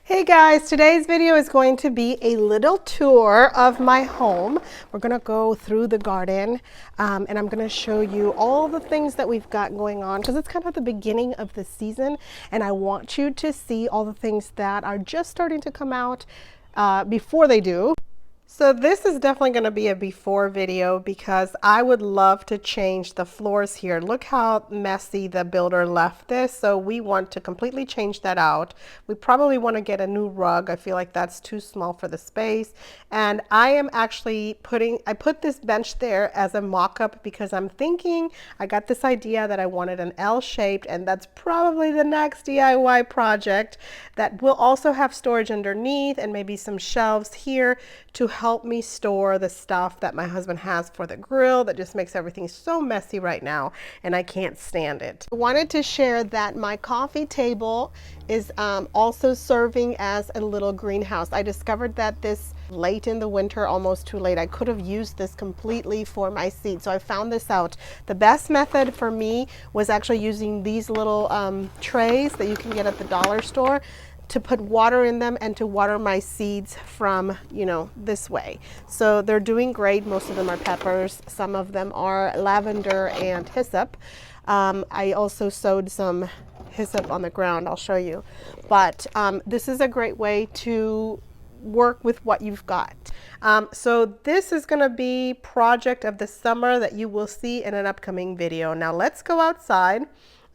Hey guys, today's video is going to be a little tour of my home. We're going to go through the garden and I'm going to show you all the things that we've got going on because it's kind of the beginning of the season and I want you to see all the things that are just starting to come out before they do. So this is definitely going to be a before video because I would love to change the floors here. Look how messy the builder left this. So we want to completely change that out. We probably want to get a new rug. I feel like that's too small for the space. And I am actually I put this bench there as a mock-up because I'm thinking I got this idea that I wanted an L-shaped, and that's probably the next DIY project that will also have storage underneath and maybe some shelves here to help me store the stuff that my husband has for the grill that just makes everything so messy right now and I can't stand it. I wanted to share that my coffee table is also serving as a little greenhouse. I discovered that this late in the winter, almost too late, I could have used this completely for my seeds. So I found this out. The best method for me was actually using these little trays that you can get at the dollar store to put water in them and to water my seeds from, this way. So they're doing great. Most of them are peppers. Some of them are lavender and hyssop. I also sowed some hyssop on the ground. I'll show you. But this is a great way to work with what you've got. So this is going to be project of the summer that you will see in an upcoming video. Now let's go outside.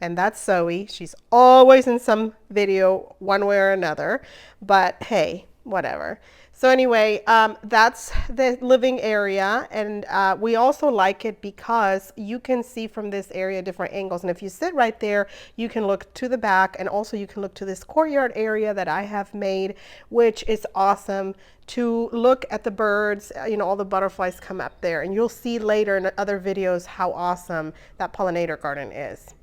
And that's Zoe. She's always in some video one way or another, but hey, whatever. So anyway, that's the living area, and we also like it because you can see from this area different angles. And if you sit right there, you can look to the back, and also you can look to this courtyard area that I have made, which is awesome to look at the birds. All the butterflies come up there, and you'll see later in other videos how awesome that pollinator garden is.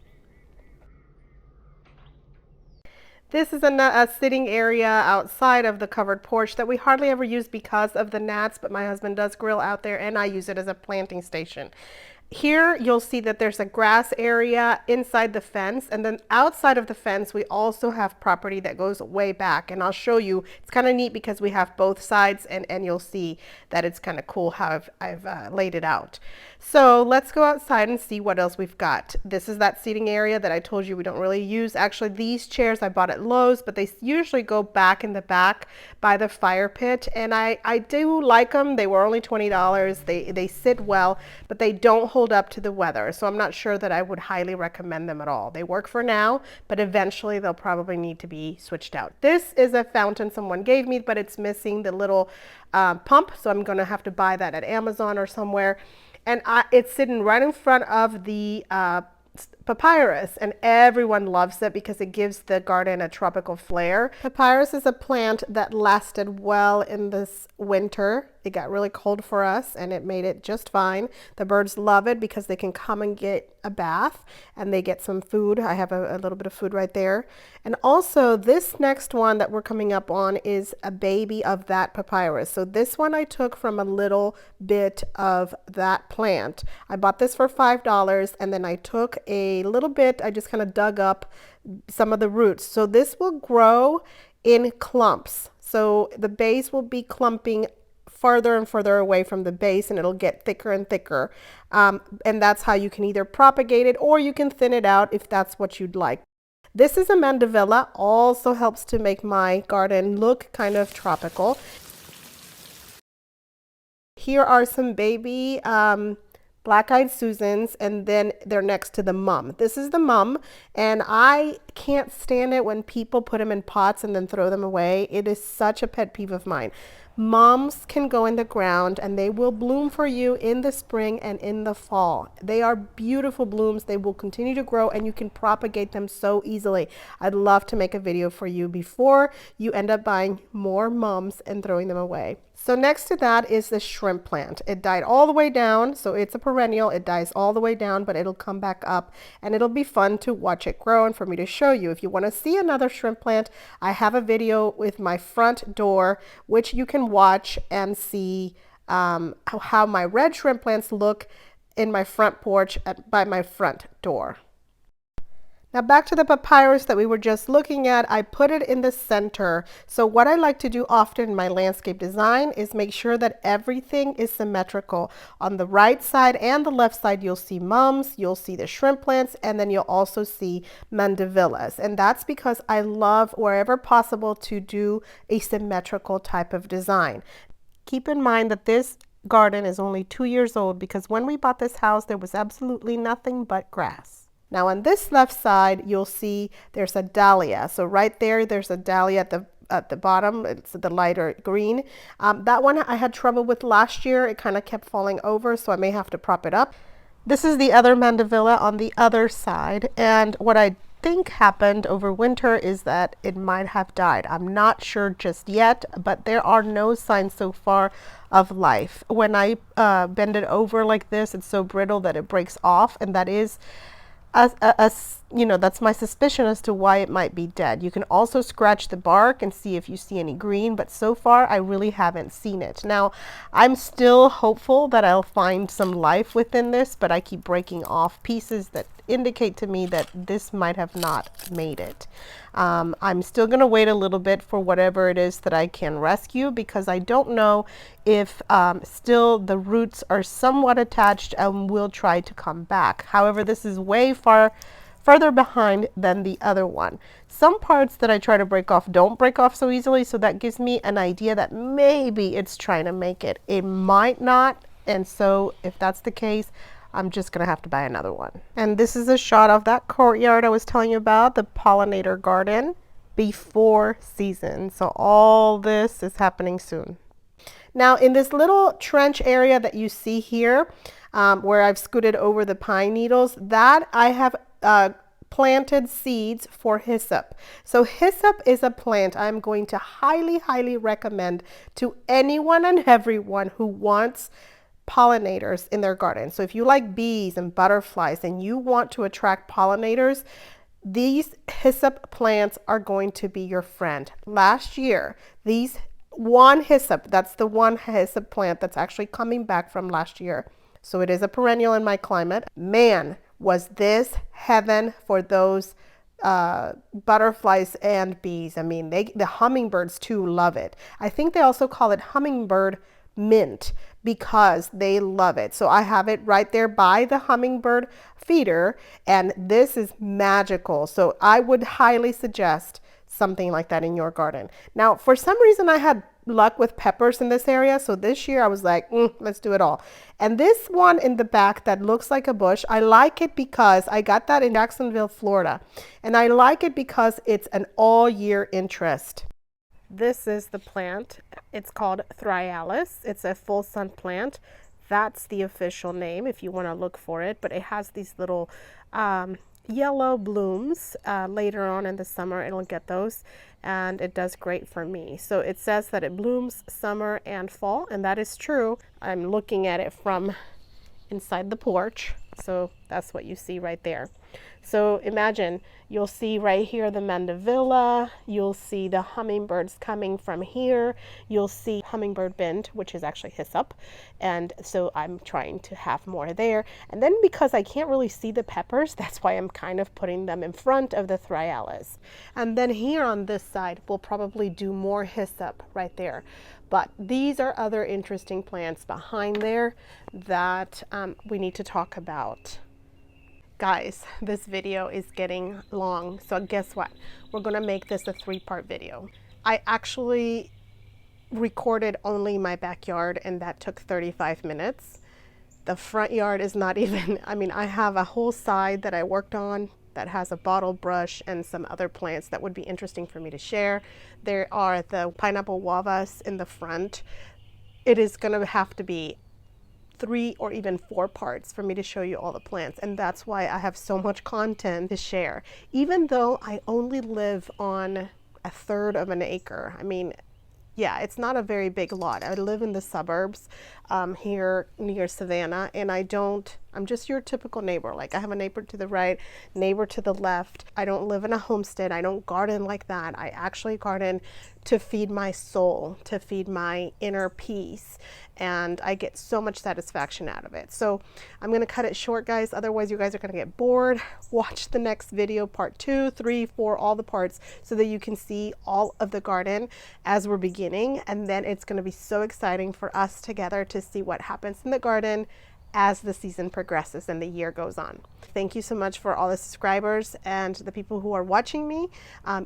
This is a sitting area outside of the covered porch that we hardly ever use because of the gnats, but my husband does grill out there and I use it as a planting station. Here you'll see that there's a grass area inside the fence, and then outside of the fence we also have property that goes way back, and I'll show you. It's kind of neat because we have both sides, and you'll see that it's kind of cool how I've laid it out. So let's go outside and see what else we've got. This is that seating area that I told you we don't really use. Actually, these chairs I bought at Lowe's, but they usually go back in the back by the fire pit, and I do like them. They were only $20. They sit well, but they don't hold up to the weather, so I'm not sure that I would highly recommend them at all. They work for now, but eventually they'll probably need to be switched out. This is a fountain someone gave me, but it's missing the little pump, so I'm going to have to buy that at Amazon or somewhere. And it's sitting right in front of the papyrus, and everyone loves it because it gives the garden a tropical flair. Papyrus is a plant that lasted well in this winter. It got really cold for us and it made it just fine. The birds love it because they can come and get a bath and they get some food. I have a little bit of food right there. And also this next one that we're coming up on is a baby of that papyrus. So this one I took from a little bit of that plant. I bought this for $5, and then I took a little bit, I just kind of dug up some of the roots. So this will grow in clumps. So the base will be clumping farther and further away from the base, and it'll get thicker and thicker. And that's how you can either propagate it or you can thin it out if that's what you'd like. This is a mandevilla, also helps to make my garden look kind of tropical. Here are some baby black-eyed Susans, and then they're next to the mum. This is the mum, and I can't stand it when people put them in pots and then throw them away. It is such a pet peeve of mine. Mums can go in the ground and they will bloom for you in the spring and in the fall. They are beautiful blooms. They will continue to grow and you can propagate them so easily. I'd love to make a video for you before you end up buying more mums and throwing them away. So next to that is the shrimp plant. It died all the way down, so it's a perennial. It dies all the way down, but it'll come back up, and it'll be fun to watch it grow and for me to show you. If you want to see another shrimp plant, I have a video with my front door, which you can watch and see how my red shrimp plants look in my front porch by my front door. Now back to the papyrus that we were just looking at, I put it in the center. So what I like to do often in my landscape design is make sure that everything is symmetrical. On the right side and the left side, you'll see mums, you'll see the shrimp plants, and then you'll also see mandevillas. And that's because I love, wherever possible, to do a symmetrical type of design. Keep in mind that this garden is only 2 years old because when we bought this house, there was absolutely nothing but grass. Now on this left side, you'll see there's a dahlia. So right there, there's a dahlia at the bottom. It's the lighter green. That one I had trouble with last year. It kind of kept falling over, so I may have to prop it up. This is the other mandevilla on the other side. And what I think happened over winter is that it might have died. I'm not sure just yet, but there are no signs so far of life. When I bend it over like this, it's so brittle that it breaks off, and that is you know, that's my suspicion as to why it might be dead. You can also scratch the bark and see if you see any green, but so far I really haven't seen it. Now, I'm still hopeful that I'll find some life within this, but I keep breaking off pieces that indicate to me that this might have not made it. I'm still going to wait a little bit for whatever it is that I can rescue, because I don't know if still the roots are somewhat attached and will try to come back. However, this is way further behind than the other one. Some parts that I try to break off don't break off so easily, so that gives me an idea that maybe it's trying to make it. It might not, and so if that's the case, I'm just gonna have to buy another one. And this is a shot of that courtyard I was telling you about, the pollinator garden, before season. So all this is happening soon. Now in this little trench area that you see here, where I've scooted over the pine needles, that I have planted seeds for hyssop. So hyssop is a plant I'm going to highly recommend to anyone and everyone who wants pollinators in their garden. So if you like bees and butterflies and you want to attract pollinators, these hyssop plants are going to be your friend. Last year, these one hyssop, that's the one hyssop plant that's actually coming back from last year. So it is a perennial in my climate. Man, was this heaven for those butterflies and bees. I mean, the hummingbirds too love it. I think they also call it hummingbird mint because they love it. So I have it right there by the hummingbird feeder, and this is magical. So I would highly suggest something like that in your garden. Now, for some reason, I had luck with peppers in this area. So this year I was like, let's do it all. And this one in the back that looks like a bush, I like it because I got that in Jacksonville, Florida. And I like it because it's an all year interest. This is the plant. It's called Thryallis. It's a full sun plant. That's the official name if you want to look for it. But it has these little yellow blooms. Later on in the summer, it'll get those. And it does great for me. So it says that it blooms summer and fall. And that is true. I'm looking at it from inside the porch. So that's what you see right there. So imagine, you'll see right here the mandevilla, you'll see the hummingbirds coming from here, you'll see hummingbird bend, which is actually hyssop, and so I'm trying to have more there. And then because I can't really see the peppers, that's why I'm kind of putting them in front of the Thryallis. And then here on this side, we'll probably do more hyssop right there. But these are other interesting plants behind there that we need to talk about. Guys, this video is getting long, so guess what? We're gonna make this a 3-part video. I actually recorded only my backyard, and that took 35 minutes. The front yard is not even, I mean, I have a whole side that I worked on that has a bottle brush and some other plants that would be interesting for me to share. There are the pineapple guavas in the front. It is gonna have to be 3 or even 4 parts for me to show you all the plants, and that's why I have so much content to share, even though I only live on 1/3 of an acre. I mean, yeah, it's not a very big lot. I live in the suburbs here near Savannah, and I don't I'm just your typical neighbor. Like I have a neighbor to the right, neighbor to the left. I don't live in a homestead. I don't garden like that. I actually garden to feed my soul, to feed my inner peace. And I get so much satisfaction out of it. So I'm going to cut it short, guys. Otherwise, you guys are going to get bored. Watch the next video, part 2, 3, 4, all the parts, so that you can see all of the garden as we're beginning. And then it's going to be so exciting for us together to see what happens in the garden as the season progresses and the year goes on. Thank you so much for all the subscribers and the people who are watching me.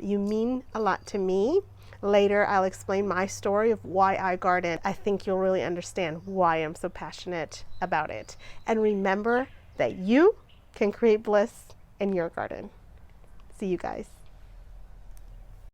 You mean a lot to me. Later, I'll explain my story of why I garden. I think you'll really understand why I'm so passionate about it. And remember that you can create bliss in your garden. See you guys.